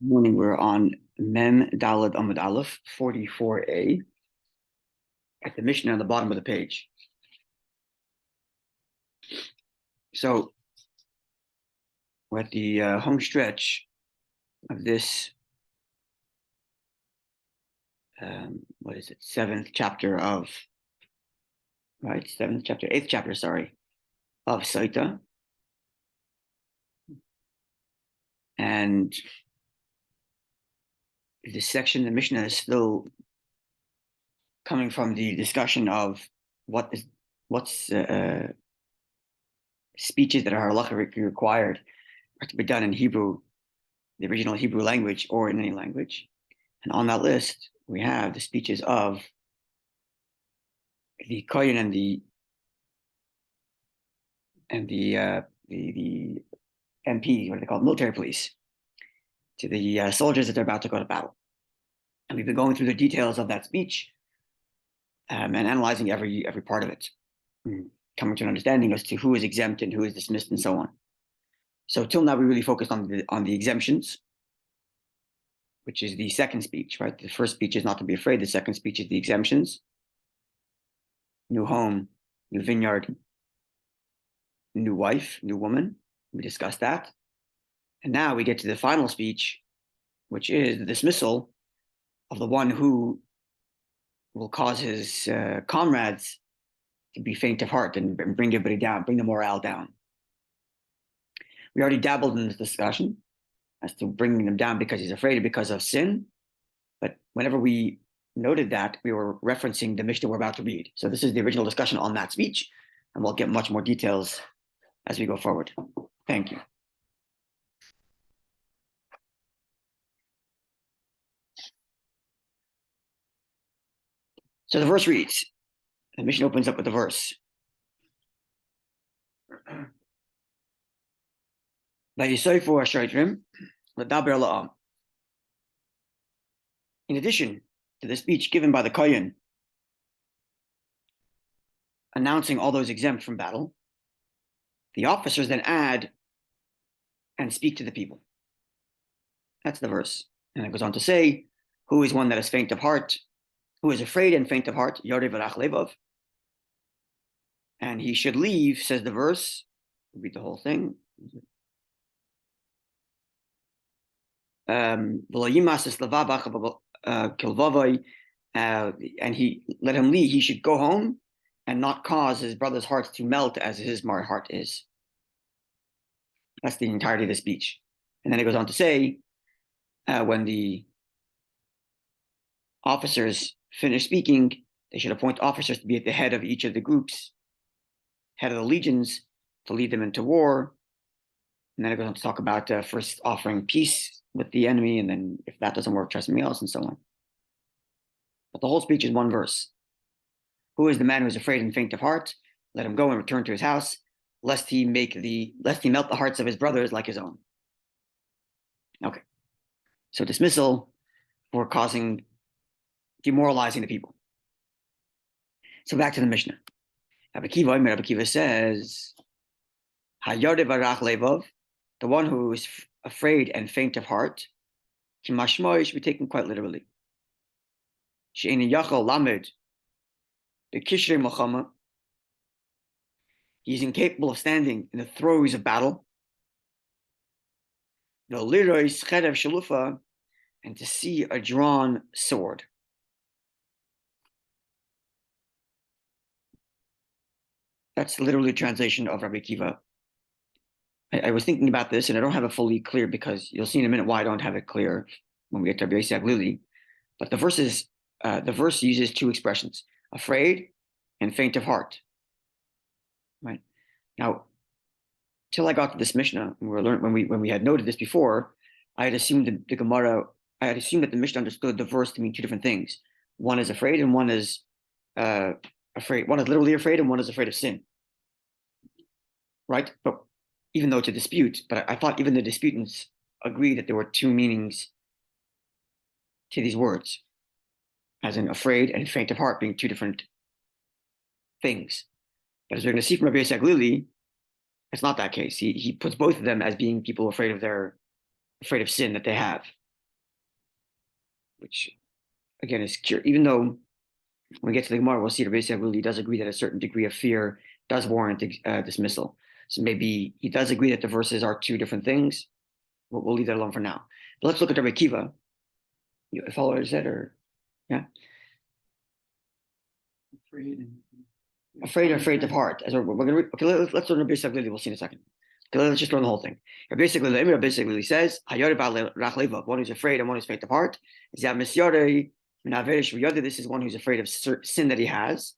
Morning, we're on Mem Daled Amud Aleph 44a at the Mishnah on the bottom of the page. So we're at the home stretch of this, seventh chapter of, eighth chapter, of Sotah. And this section of the Mishnah is still coming from the discussion of what's speeches that are halachically required are to be done in Hebrew, the original Hebrew language, or in any language. And on that list, we have the speeches of the Kohen and the MP, what are they called, military police, to the soldiers that they're about to go to battle. And we've been going through the details of that speech and analyzing every part of it, coming to an understanding as to who is exempt and who is dismissed and so on. So till now, we really focused on the exemptions, which is the second speech, right? The first speech is not to be afraid. The second speech is the exemptions. New home, new vineyard, new wife, new woman. We discussed that. And now we get to the final speech, which is the dismissal of the one who will cause his comrades to be faint of heart and bring everybody down, bring the morale down. We already dabbled in this discussion as to bringing them down because he's afraid because of sin. But whenever we noted that, we were referencing the Mishnah we're about to read. So this is the original discussion on that speech, and we'll get much more details as we go forward. Thank you. So the verse reads, the Mishnah opens up with the verse. In addition to the speech given by the Kohen, announcing all those exempt from battle, the officers then add and speak to the people. That's the verse. And it goes on to say, who is one that is faint of heart, who is afraid and faint of heart, Yorev Arach Levov. And he should leave, says the verse. Read the whole thing. And he let him leave. He should go home and not cause his brother's heart to melt as his heart is. That's the entirety of the speech. And then it goes on to say, when the officers finish speaking, they should appoint officers to be at the head of each of the groups, head of the legions, to lead them into war. And then it goes on to talk about first offering peace with the enemy, and then if that doesn't work, try something else, and so on. But the whole speech is one verse. Who is the man who is afraid and faint of heart? Let him go and return to his house, lest he melt the hearts of his brothers like his own. Okay. So dismissal for demoralizing the people. So back to the Mishnah. Rabbi Kiva says, Hayorev Arach Levov, the one who is afraid and faint of heart, Kimashmoy should be taken quite literally. She'eni Yachal Lamed, the Kishrei Milchama, he's incapable of standing in the throes of battle. The Lirois Cherev Shalufa, and to see a drawn sword. That's literally a translation of Rabbi Kiva. I was thinking about this, and I don't have it fully clear because you'll see in a minute why I don't have it clear when we get to Rabbi Lili. But the verse uses two expressions: afraid and faint of heart. Right now, till I got to this Mishnah, when we had noted this before, I had assumed that the Mishnah understood the verse to mean two different things. One is afraid, and one is afraid. One is literally afraid, and one is afraid of sin. Right? But even though it's a dispute, but I thought even the disputants agreed that there were two meanings to these words, as in afraid and faint of heart being two different things. But as we're going to see from Rabbi Lili, it's not that case. He puts both of them as being people afraid of sin that they have. which again is curious. Even though when we get to the Gemara, we'll see that Rabbi really does agree that a certain degree of fear does warrant dismissal. So maybe he does agree that the verses are two different things. We'll leave that alone for now. But let's look at Rabbi Kiva. You follow what I said, or yeah? Afraid of heart. As we're going to read. Okay, let's learn Rabbi Lili. We'll see in a second. Okay, let's just learn the whole thing. Rabbi Lili says, one who's afraid and one who's faint of heart. This is one who's afraid of sin that he has,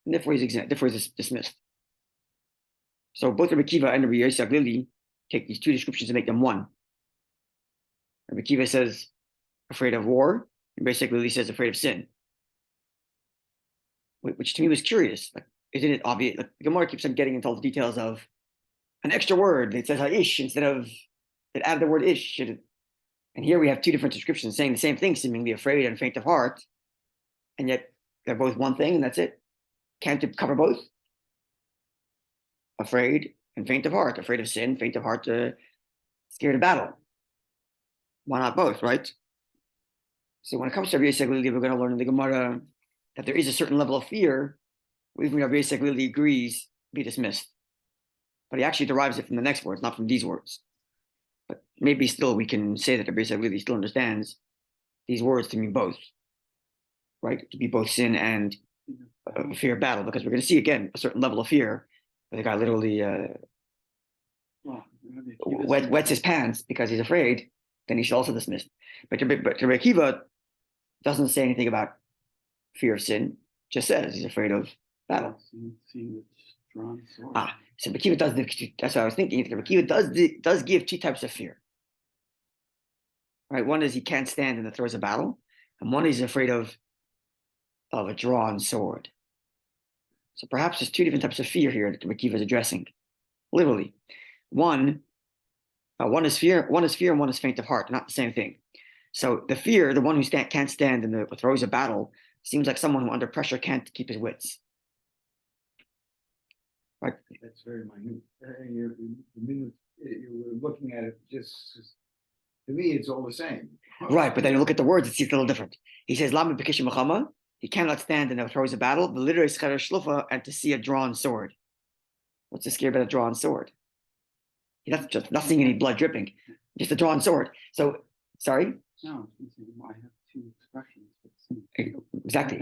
and therefore he's dismissed. So both Rabbi Kiva and Rabbi Lili take these two descriptions and make them one. Rabbi Kiva says afraid of war, and Rabbi Lili says afraid of sin. Which to me was curious. Like, isn't it obvious? Like, the Gemara keeps on getting into all the details of an extra word. It says ish instead of it add the word ish. And here we have two different descriptions saying the same thing, seemingly afraid and faint of heart, and yet they're both one thing, and that's it. Can't it cover both? Afraid and faint of heart, afraid of sin, faint of heart, scared of battle. Why not both, right? So when it comes to Rabbi Yisrael, we're going to learn in the Gemara that there is a certain level of fear, even Rabbi Yisrael agrees, be dismissed. But he actually derives it from the next words, not from these words. But maybe still we can say that Rabbi Yisrael still understands these words to mean both, right? To be both sin and fear of battle, because we're going to see again a certain level of fear. The guy literally wets his pants because he's afraid, then he's also dismissed. But Rabbi Kiva doesn't say anything about fear of sin, just says he's afraid of battle. So Rabbi Kiva does, that's what I was thinking. Rabbi Kiva does give two types of fear. Right? One is he can't stand in the throes of battle, and one is afraid of a drawn sword. So perhaps there's two different types of fear here that Rabbi Kiva is addressing. Literally. One is fear, and one is faint of heart. They're not the same thing. So the fear, the one who can't stand in the throes of battle, seems like someone who under pressure can't keep his wits. Right? That's very minute. You're looking at it just, to me, it's all the same. Right, but then you look at the words, it's a little different. He says, Lama B'Kishim Mechama, he cannot stand in the throes of battle, the literary Scherer Shlufa, and to see a drawn sword. What's the scare about a drawn sword? That's just not seeing any blood dripping, just a drawn sword. So, sorry? No, I have two expressions. Exactly.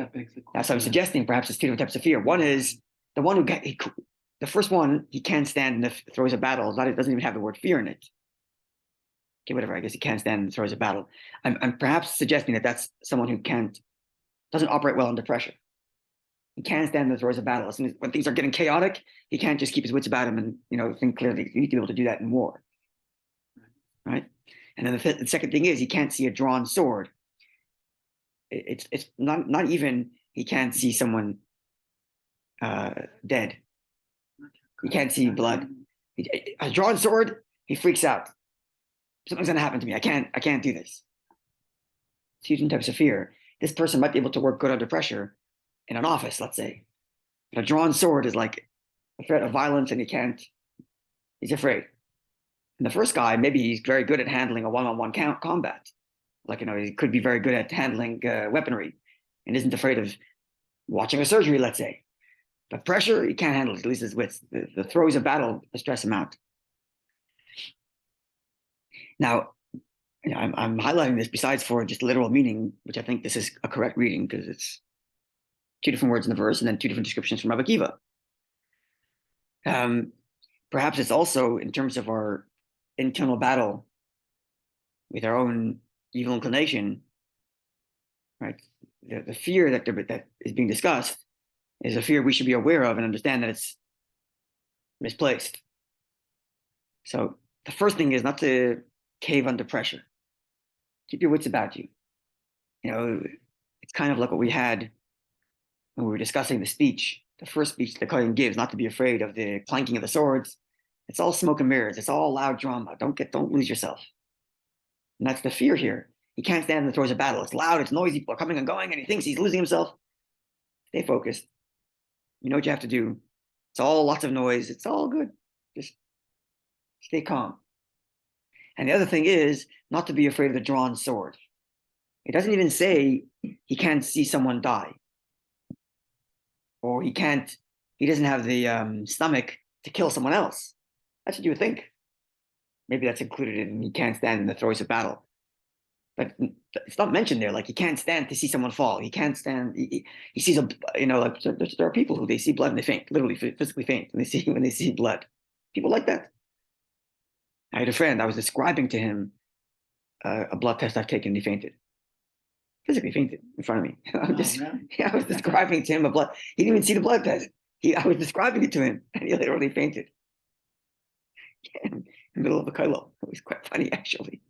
That's what I'm suggesting. Perhaps it's two different types of fear. One is the one the first one, he can't stand in the throes of battle. It doesn't even have the word fear in it. Okay, whatever. I guess he can't stand in the throes of battle. I'm perhaps suggesting that that's someone who doesn't operate well under pressure. He can't stand in the throes of battle. As soon as when things are getting chaotic, he can't just keep his wits about him and think clearly. You need to be able to do that in war, right? And then the second thing is he can't see a drawn sword. It's not even he can't see someone dead. He can't see blood. A drawn sword, he freaks out. Something's going to happen to me. I can't do this. Two different types of fear. This person might be able to work good under pressure in an office, let's say. But a drawn sword is like a threat of violence, and he's afraid. And the first guy, maybe he's very good at handling a one-on-one combat. Like, he could be very good at handling weaponry and isn't afraid of watching a surgery, let's say. But pressure, he can't handle it, at least his wits. The throes of battle stress him out. Now, I'm highlighting this besides for just literal meaning, which I think this is a correct reading because it's two different words in the verse and then two different descriptions from Rabbi Kiva. Perhaps it's also in terms of our internal battle with our own evil inclination, right? The fear that is being discussed is a fear we should be aware of and understand that it's misplaced. So the first thing is not to cave under pressure. Keep your wits about you. It's kind of like what we had when we were discussing the speech, the first speech the Kohen gives, not to be afraid of the clanking of the swords. It's all smoke and mirrors. It's all loud drama. Don't lose yourself. And that's the fear here. He can't stand in the throes of battle. It's loud, it's noisy, people are coming and going, and he thinks he's losing himself. Stay focused. You know what you have to do. It's all lots of noise. It's all good. Just stay calm. And the other thing is not to be afraid of the drawn sword. It doesn't even say he can't see someone die, or he doesn't have the stomach to kill someone else. That's what you would think. Maybe that's included in he can't stand in the throes of battle. But it's not mentioned there. Like he can't stand to see someone fall. He can't stand. He sees like there are people who they see blood and they faint, literally physically faint when they see blood. People like that. I had a friend. I was describing to him a blood test I've taken. And he fainted, physically fainted in front of me. I was describing to him a blood. He didn't even see the blood test. I was describing it to him, and he literally fainted in the middle of a kollel. It was quite funny, actually.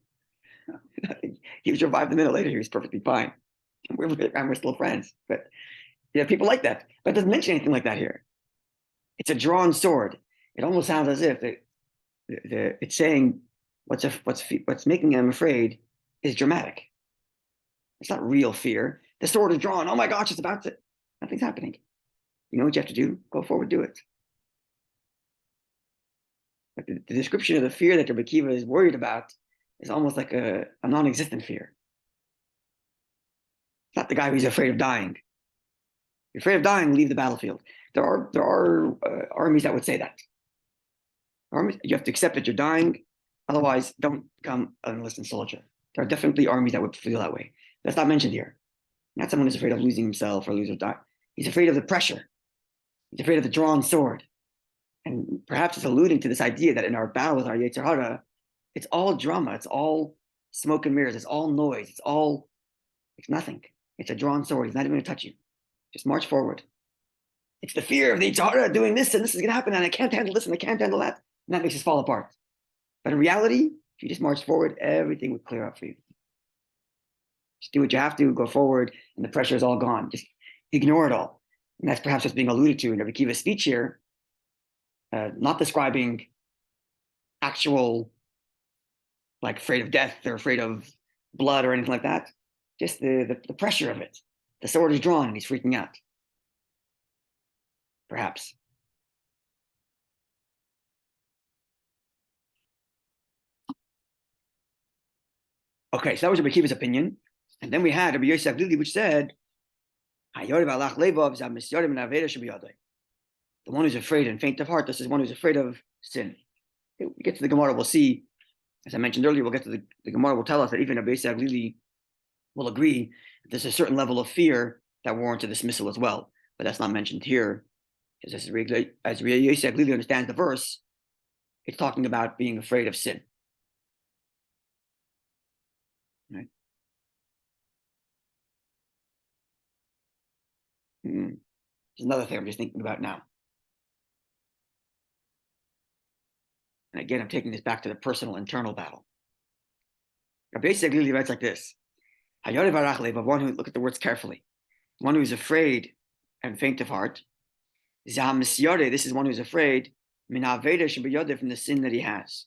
He was revived a minute later. He was perfectly fine. We're still friends. But yeah, people like that. But it doesn't mention anything like that here. It's a drawn sword. It almost sounds as if it's saying what's making him afraid is dramatic. It's not real fear. The sword is drawn. Oh my gosh, it's about to. Nothing's happening. You know what you have to do? Go forward, do it. But the description of the fear that Rabbi Akiva is worried about is almost like a non-existent fear. It's not the guy who's afraid of dying. If you're afraid of dying, leave the battlefield. There are armies that would say that. Armies, you have to accept that you're dying. Otherwise, don't become an enlisted soldier. There are definitely armies that would feel that way. That's not mentioned here. Not someone who's afraid of losing himself or losing or die. He's afraid of the pressure. He's afraid of the drawn sword. And perhaps it's alluding to this idea that in our battle with our Yetzer Hara, it's all drama. It's all smoke and mirrors. It's all noise. It's nothing. It's a drawn sword. He's not even going to touch you. Just march forward. It's the fear of the Yetzer Hara doing this and this is going to happen and I can't handle this and I can't handle that. And that makes us fall apart. But in reality, if you just march forward, everything would clear up for you. Just do what you have to, go forward, and the pressure is all gone. Just ignore it all. And that's perhaps what's being alluded to in Rabbi Akiva's speech here, not describing actual, like afraid of death or afraid of blood or anything like that. Just the pressure of it. The sword is drawn and he's freaking out. Perhaps. Okay, so that was Rabbi Akiva's opinion. And then we had Rabbi Yosef Lili, which said, the one who's afraid and faint of heart, this is one who's afraid of sin. We get to the Gemara, we'll see, as I mentioned earlier, we'll get to the Gemara will tell us that even Rabbi Yosef Lili will agree that there's a certain level of fear that warrants a dismissal as well. But that's not mentioned here. Because as Rabbi Yosef Lili understands the verse, it's talking about being afraid of sin. Right? There's another thing I'm just thinking about now. And again, I'm taking this back to the personal internal battle. Rabbi Yosef Lili writes like this. One who, look at the words carefully. One who's afraid and faint of heart. This is one who's afraid from the sin that he has.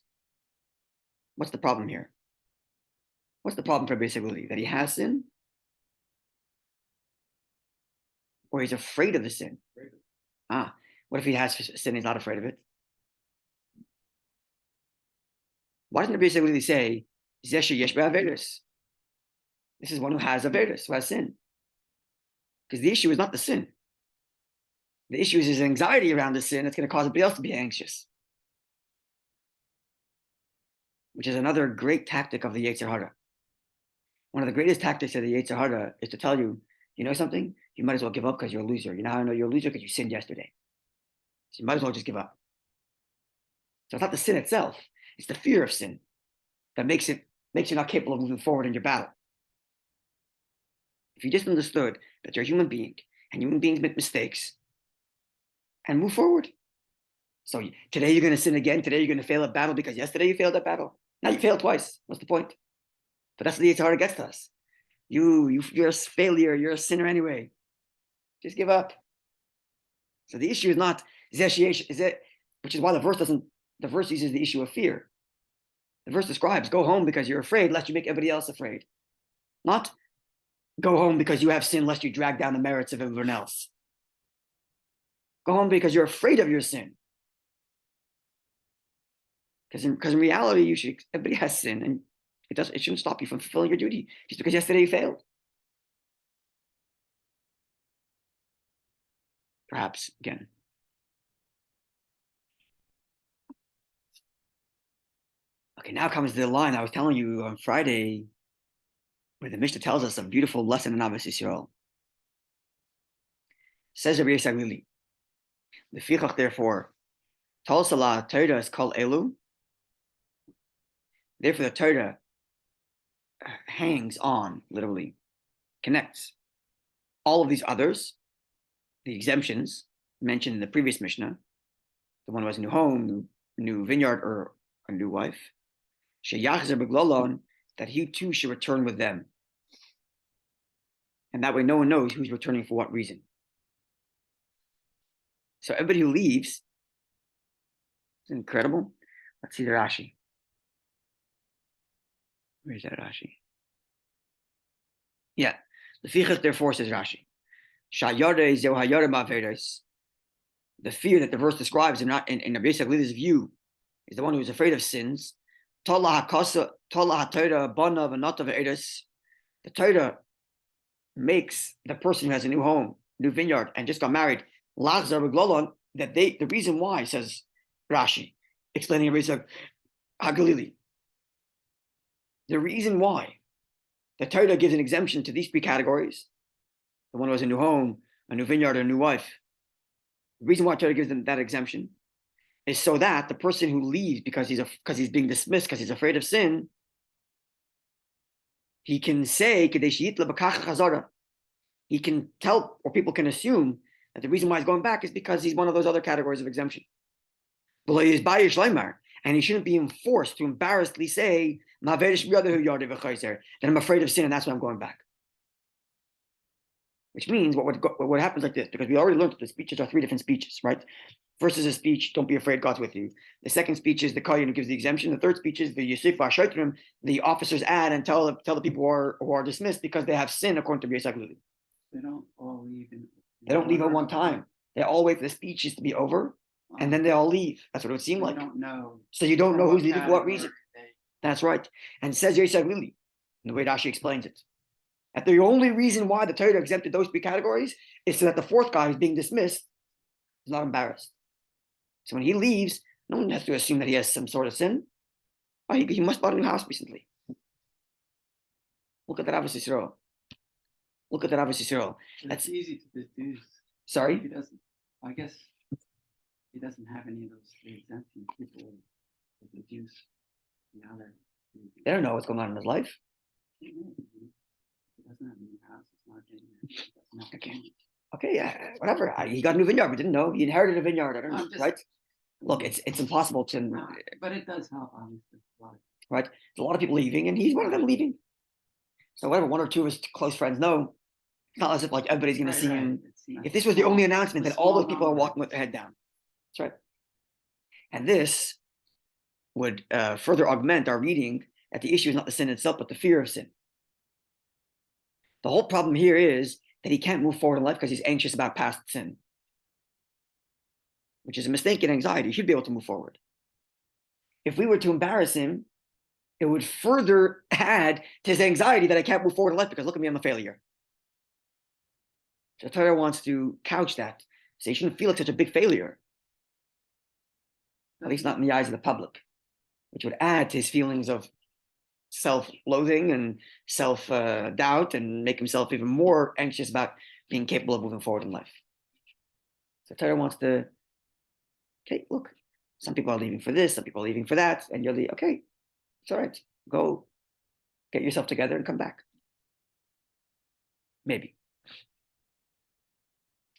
What's the problem here? What's the problem for Rabbi Yosef Lili? That he has sin? Or he's afraid of the sin? What if he has sin, he's not afraid of it? Why doesn't Rabbi Yosef Lili say, this is one who has Averis, who has sin? Because the issue is not the sin. The issue is his anxiety around the sin that's going to cause everybody else to be anxious. Which is another great tactic of the Yetzer Hara. One of the greatest tactics of the Yetzer Hara is to tell you, you know something? You might as well give up because you're a loser. You know how I know you're a loser? Because you sinned yesterday. So you might as well just give up. So it's not the sin itself. It's the fear of sin that makes you not capable of moving forward in your battle. If you just understood that you're a human being and human beings make mistakes and move forward. So today you're going to sin again. Today you're going to fail at battle because yesterday you failed at battle. Now you failed twice. What's the point? But that's what the Yetzer Hara gets to us. You're a failure. You're a sinner anyway. Just give up. So the issue is not which is why the verse uses the issue of fear. The verse describes, go home because you're afraid lest you make everybody else afraid. Not go home because you have sin lest you drag down the merits of everyone else. Go home because you're afraid of your sin. Because in reality, everybody has sin, and It shouldn't stop you from fulfilling your duty just because yesterday you failed. Perhaps again. Okay, now comes the line I was telling you on Friday, where the Mishnah tells us a beautiful lesson in Ahavas Yisrael. Says Rabbi Yisrael, the Fichach, therefore, Tal Salah Torah is called Elu. Therefore, the Torah hangs on, literally, connects all of these others, the exemptions mentioned in the previous Mishnah, the one who has a new home, new vineyard, or a new wife, Sheyachzer Beglolon, that he too should return with them. And that way no one knows who's returning for what reason. So everybody who leaves, it's incredible. Let's see the Rashi. Where's that Rashi? Yeah. The Fichach therefore says Rashi. The fear that the verse describes in Rabbi Yisrael's view is the one who is afraid of sins. The Torah makes the person who has a new home, new vineyard, and just got married, that the reason why, says Rashi, explaining Rabbi Yisrael HaGalili, the reason why the Torah gives an exemption to these three categories, the one who has a new home, a new vineyard, or a new wife, the reason why Torah gives them that exemption is so that the person who leaves because he's being dismissed, because he's afraid of sin, he can say, he can tell, or people can assume that the reason why he's going back is because he's one of those other categories of exemption. And he shouldn't be forced to embarrassingly say that I'm afraid of sin and that's why I'm going back. Which means what happens like this, because we already learned that the speeches are three different speeches, right? First is a speech, don't be afraid, God's with you. The second speech is the Kohen who gives the exemption. The third speech is the Yosef Vashotrim, the officers add and tell the people who are dismissed because they have sin according to Rabbi Yisrael. They don't all leave. They don't leave at one time. They all wait for the speeches to be over, and then they all leave. That's what it would seem like. Don't know. So you don't know who's leaving for what reason. That's right. And says Yisrael in the way Rashi explains it, that the only reason why the Torah exempted those three categories is so that the fourth guy who's being dismissed is not embarrassed. So when he leaves, no one has to assume that he has some sort of sin. Oh, he must have bought a new house recently. Look at that Ahavas Yisrael. Look at that Ahavas Yisrael. That's easy to deduce. Sorry? He doesn't. I guess he doesn't have any of those exemptions. People will deduce the other. They don't know what's going on in his life. He doesn't have a new house. It's not getting there. Okay, yeah, whatever. He got a new vineyard, but didn't know. He inherited a vineyard. I don't know, right? Look, it's impossible to. But it does help, obviously. Right? There's a lot of people leaving, and he's one of them leaving. So whatever one or two of his close friends know, it's not as if like everybody's going to see him. If this was the only announcement, then all those people are walking with their head down. That's right. And this would further augment our reading that the issue is not the sin itself, but the fear of sin. The whole problem here is that he can't move forward in life because he's anxious about past sin, which is a mistake in anxiety. He should be able to move forward. If we were to embarrass him, it would further add to his anxiety that I can't move forward in life because look at me, I'm a failure. So Torah wants to couch that. So you shouldn't feel like such a big failure, at least not in the eyes of the public, which would add to his feelings of self-loathing and self-doubt and make himself even more anxious about being capable of moving forward in life. So Torah wants to, okay, look, some people are leaving for this, some people are leaving for that, and you're the, okay, it's all right, go get yourself together and come back. Maybe.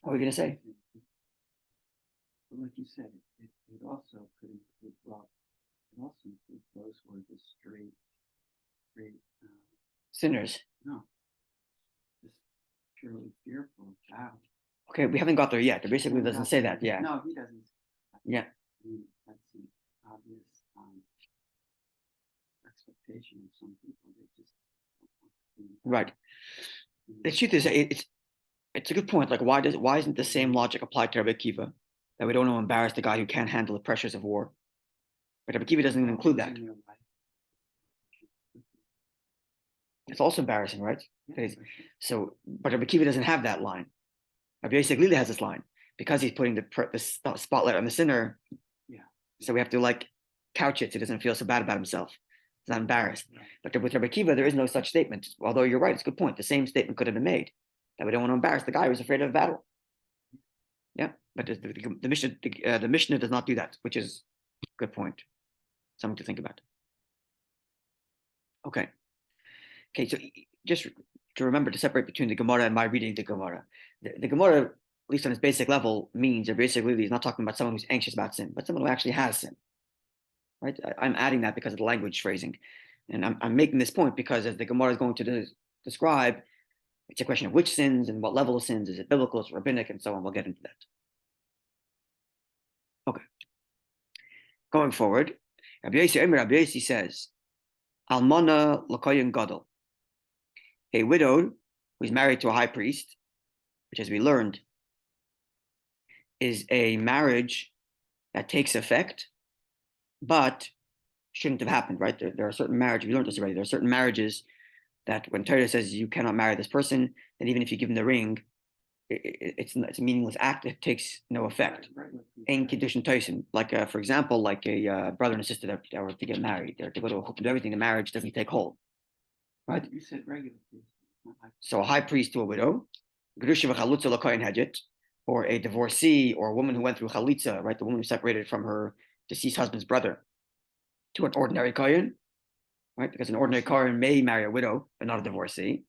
What are we going to say? But like you said, it also could include, well, it also includes those who are just straight Sinners. no, just purely fearful child. Okay, we haven't got there yet. It basically doesn't say that. Yeah. No, he doesn't. Yeah. I mean, that's an obvious expectation of some people. They just Right. The truth is, it's a good point. Like, why isn't the same logic applied to Rabbi Akiva, that we don't want to embarrass the guy who can't handle the pressures of war? But Rabbi Akiva doesn't even include that. It's also embarrassing, right? Yeah, So, but Rabbi Akiva doesn't have that line. Rabbi Yosef Lili has this line because he's putting the spotlight on the sinner. Yeah. So we have to like couch it so he doesn't feel so bad about himself. He's not embarrassed. Right. But with Rabbi Akiva, there is no such statement. Although you're right, it's a good point. The same statement could have been made that we don't want to embarrass the guy who's afraid of battle. Yeah, but the Mishnah does not do that, which is a good point. Something to think about. Okay. So just to remember to separate between the Gemara and my reading the Gemara. The Gemara, at least on its basic level, means that basically he's not talking about someone who's anxious about sin, but someone who actually has sin. Right? I'm adding that because of the language phrasing. And I'm making this point because as the Gemara is going to describe, it's a question of which sins and what level of sins. Is it biblical, is it rabbinic, and so on. We'll get into that. Okay. Going forward, Rabbi Yossi says, Almana Lakoyan Gadol. A widow who's married to a high priest, which as we learned, is a marriage that takes effect, but shouldn't have happened, right? There are certain marriages, we learned this already, there are certain marriages that when Torah says you cannot marry this person, then even if you give them the ring, it's a meaningless act, it takes no effect. In condition Tyson, like for example, like a brother and a sister that were to get married, they're to go to do everything, the marriage doesn't take hold, right? You said regular priest. So a high priest to a widow, or a divorcee, or a woman who went through chalitza, right? The woman who separated from her deceased husband's brother, to an ordinary kohen, right? Because an ordinary kohen may marry a widow, but not a divorcee.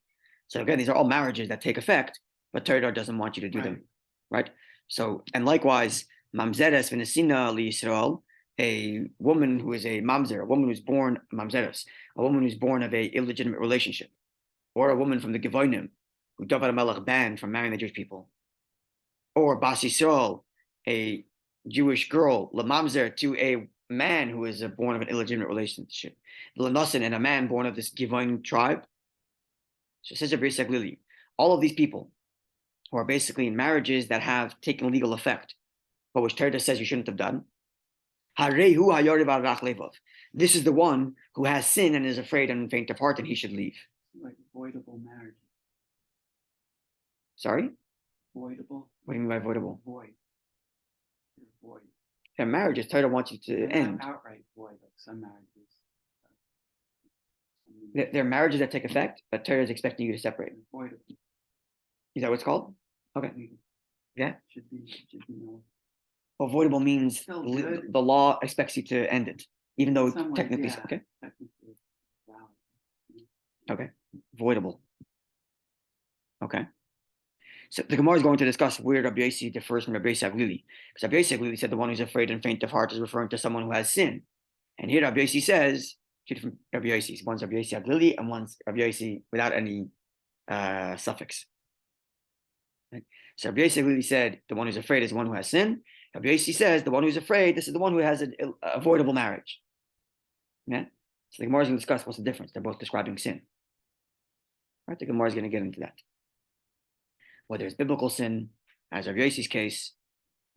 So again, these are all marriages that take effect, but Torah doesn't want you to do them, right? So, and likewise, mamzeres v'nesina liYisrael, a woman who is a mamzer, a woman who's born mamzeres, a woman who's born of a illegitimate relationship, or a woman from the Gevonim, who David HaMelech banned from marrying the Jewish people, or Bas Yisrael, a Jewish girl, lemamzer, to a man who is born of an illegitimate relationship, Lenosin, and a man born of this Gevonim tribe. So it says Lili, all of these people who are basically in marriages that have taken legal effect, but which Torah says you shouldn't have done. This is the one who has sin and is afraid and faint of heart, and he should leave. Like voidable marriage. Sorry? Voidable. What do you mean by voidable? Void. You're void. Yeah, marriages, Torah wants you to end. Not outright void, like some marriages. They're marriages that take effect, but Torah is expecting you to separate. Voidable. Is that what it's called? Okay. Yeah. Should be no. Well, voidable means the law expects you to end it, even though technically, okay. Technically valid. Okay. Voidable. Okay. So the Gemara is going to discuss where Rabbi Yossi differs from Rabbi Yosef Lili. Because Rabbi Yosef Lili said the one who's afraid and faint of heart is referring to someone who has sin. And here Rabbi Yossi says, two different Rabbi Yossis. One's Rabbi Yossi Lili and one's Rabbi Yossi without any suffix. Right? So Rabbi Yosef Lili said the one who's afraid is the one who has sin. Rabbi Yossi says the one who's afraid, this is the one who has an avoidable marriage. Yeah? So the Gemara is going to discuss what's the difference. They're both describing sin. Right? The Gemara is going to get into that. Whether it's biblical sin, as Rabbi Yossi's case,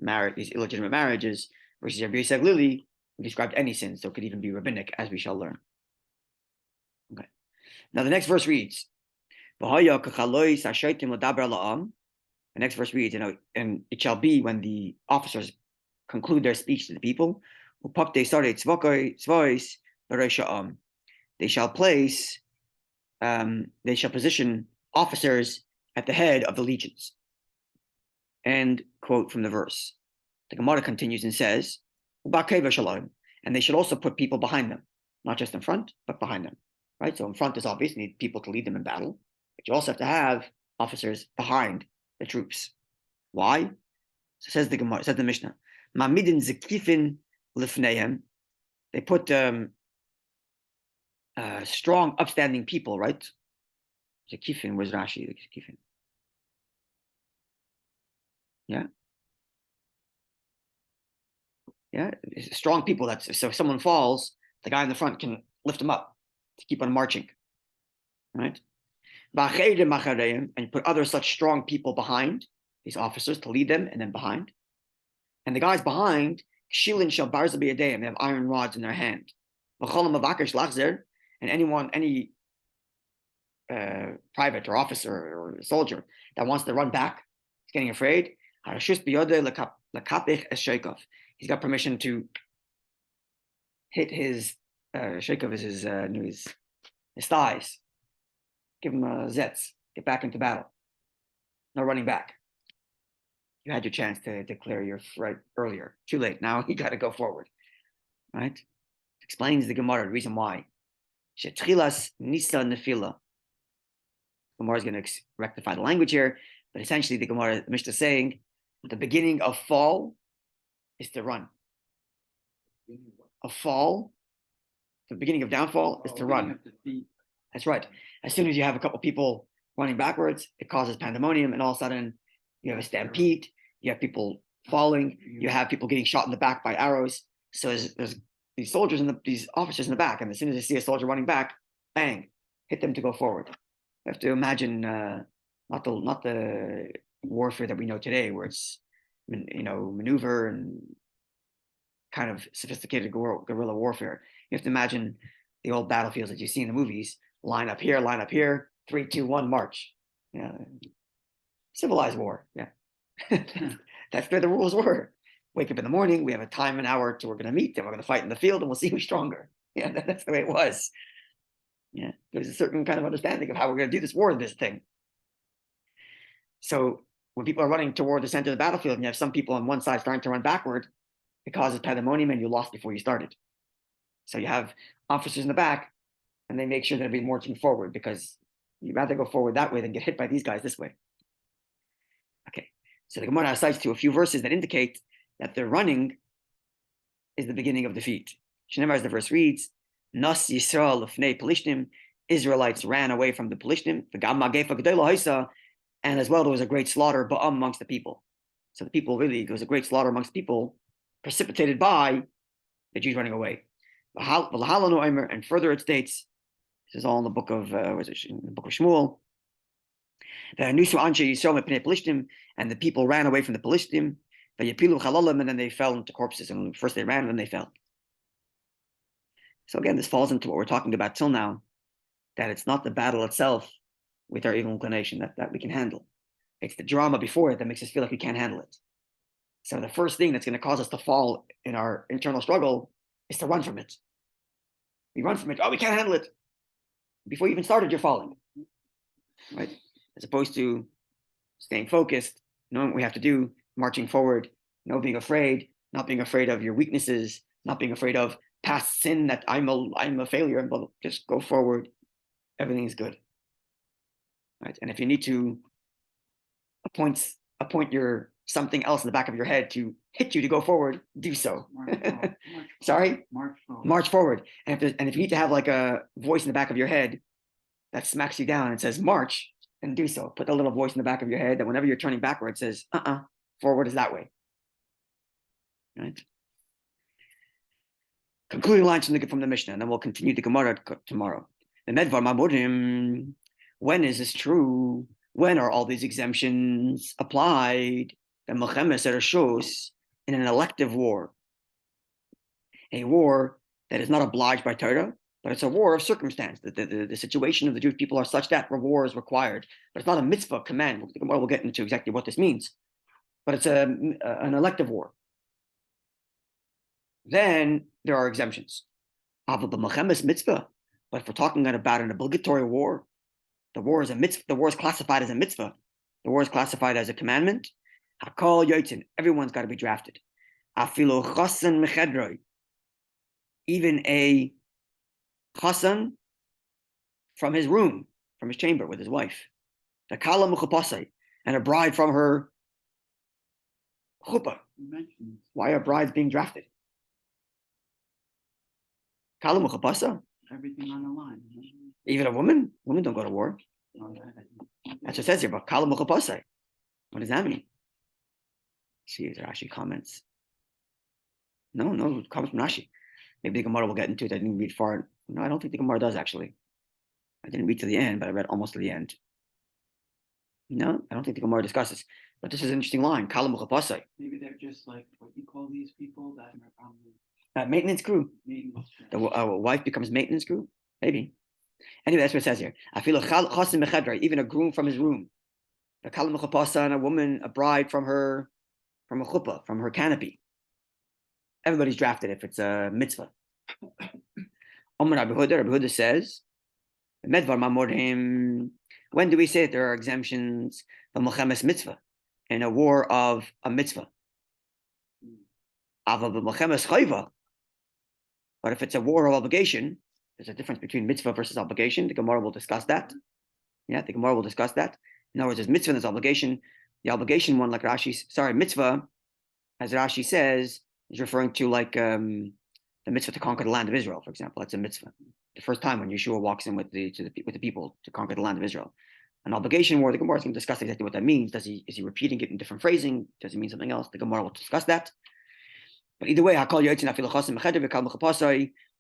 these illegitimate marriages, versus Rabbi Yosef Lili, who described any sin, so it could even be rabbinic, as we shall learn. Okay. Now the next verse reads, the next verse reads, and it shall be when the officers conclude their speech to the people, they shall position officers at the head of the legions. And quote from the verse. The Gemara continues and says, and they should also put people behind them, not just in front, but behind them. Right? So in front is obvious, you need people to lead them in battle, but you also have to have officers behind the troops. Why? So says the Gemara, says the Mishnah. Mamidin zekifin lifnehem. They put strong, upstanding people, right? Zekifin, where's Rashi? Zekifin. Yeah. Yeah, strong people. So if someone falls, the guy in the front can lift him up to keep on marching. Right? And you put other such strong people behind these officers to lead them, and then behind. And the guys behind, Shilin shall barzabi they have iron rods in their hand. And any private or officer or soldier that wants to run back, he's getting afraid. He's got permission to hit his Shekov is his thighs, give him a zetz, get back into battle. No running back. You had your chance to declare your right earlier. Too late. Now you got to go forward. Right? Explains the Gemara the reason why. Shetchilas nisa nefila. Gemara is going to rectify the language here, but essentially the Gemara, the Mishnah is saying the beginning of fall is to run. Of fall, the beginning of downfall is to run. That's right. As soon as you have a couple people running backwards, it causes pandemonium, and all of a sudden you have a stampede. You have people falling. You have people getting shot in the back by arrows. So there's these soldiers and these officers in the back, and as soon as they see a soldier running back, bang, hit them to go forward. You have to imagine not the warfare that we know today, where it's maneuver and kind of sophisticated guerrilla warfare. You have to imagine the old battlefields that you see in the movies. Line up here, 3, 2, 1, march. Yeah, civilized war. Yeah, that's where the rules were. Wake up in the morning. We have a time, an hour to we're going to meet, and we're going to fight in the field, and we'll see who's stronger. Yeah, that's the way it was. Yeah, there's a certain kind of understanding of how we're going to do this war, this thing. So when people are running toward the center of the battlefield, and you have some people on one side starting to run backward, it causes pandemonium, and you lost before you started. So you have officers in the back, and they make sure they'll be marching forward because you'd rather go forward that way than get hit by these guys this way. Okay, so the Gemara cites to a few verses that indicate that the running is the beginning of defeat. Shneimar, as the verse reads, Nas Yisrael lefnei Pelishtim, Israelites ran away from the Pelishtim, and as well there was a great slaughter amongst the people. So the people really, there was a great slaughter amongst the people, precipitated by the Jews running away. And further it states, this is all in the book of Shmuel. And the people ran away from the Pelishtim, and then they fell into corpses. And first they ran, and then they fell. So again, this falls into what we're talking about till now, that it's not the battle itself with our evil inclination that we can handle. It's the drama before it that makes us feel like we can't handle it. So the first thing that's going to cause us to fall in our internal struggle is to run from it. We run from it. Oh, we can't handle it. Before you even started, you're falling. Right? As opposed to staying focused, knowing what we have to do, marching forward, no being afraid, not being afraid of your weaknesses, not being afraid of past sin that I'm a failure, but just go forward. Everything is good. Right? And if you need to appoint your something else in the back of your head to hit you to go forward, do so. Sorry? March forward. And if you need to have like a voice in the back of your head that smacks you down and says march, then do so. Put a little voice in the back of your head that whenever you're turning backward says, forward is that way. Right? Concluding lines from the Mishnah, and then we'll continue the Gemara tomorrow. The Medvar Mamorim, when is this true? When are all these exemptions applied? The Mechemes Ereshos in an elective war, a war that is not obliged by Torah, but it's a war of circumstance. The situation of the Jewish people are such that war is required, but it's not a mitzvah command. We'll get into exactly what this means, but it's an elective war. Then there are exemptions. But if we're talking about an obligatory war, the war is a mitzvah. The war is classified as a mitzvah. The war is classified as a commandment. Hakol yotzin. Everyone's got to be drafted. Afilu chasan mechedroi. Even a chasan from his room, from his chamber with his wife. The kala muchapasai, and a bride from her chuppah. Why are brides being drafted? Kala muchapasa. Everything on the line. Even a woman? Women don't go to war. That's what it says here, but kala muchapasai. What does that mean? See if there are actually comments. No comments from Rashi. Maybe the Gemara will get into it. I didn't read far. No, I don't think the Gemara does actually. I didn't read to the end, but I read almost to the end. No, I don't think the Gemara discusses. But this is an interesting line. Kala muchapasai. Maybe they're just like what you call these people that are Maintenance crew. maintenance. The wife becomes maintenance crew. Maybe. Anyway, that's what it says here. I feel even a groom from his room. And a woman, a bride from a chuppah, from her canopy. Everybody's drafted if it's a mitzvah. Rabbi Huda says, when do we say that there are exemptions from Melchemes mitzvah in a war of a mitzvah? But if it's a war of obligation, there's a difference between mitzvah versus obligation. The Gemara will discuss that. Yeah, the Gemara will discuss that. In other words, there's mitzvah and there's obligation. The obligation one, like mitzvah, as Rashi says, is referring to like the mitzvah to conquer the land of Israel, for example. That's a mitzvah. The first time when Yeshua walks in with the people to conquer the land of Israel. An obligation war, the Gemara is going to discuss exactly what that means. Is he repeating it in different phrasing? Does he mean something else? The Gemara will discuss that. But either way,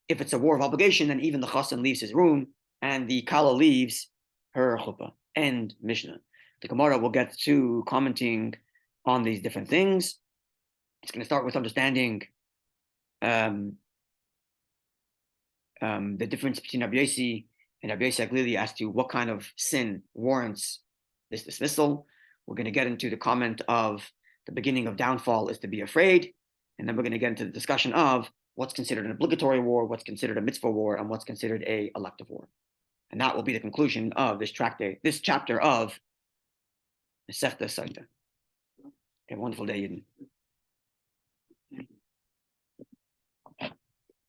if it's a war of obligation, then even the chassan leaves his room and the kala leaves her chuppah. End Mishnah. The Gemara will get to commenting on these different things. It's going to start with understanding the difference between Rabbi Yossi and Rabbi Yossi Aglili as to what kind of sin warrants this dismissal. We're going to get into the comment of the beginning of downfall is to be afraid. And then we're going to get into the discussion of what's considered an obligatory war, what's considered a mitzvah war, and what's considered a elective war. And that will be the conclusion of this chapter of Masechta Sotah. Have a wonderful day, Yidden.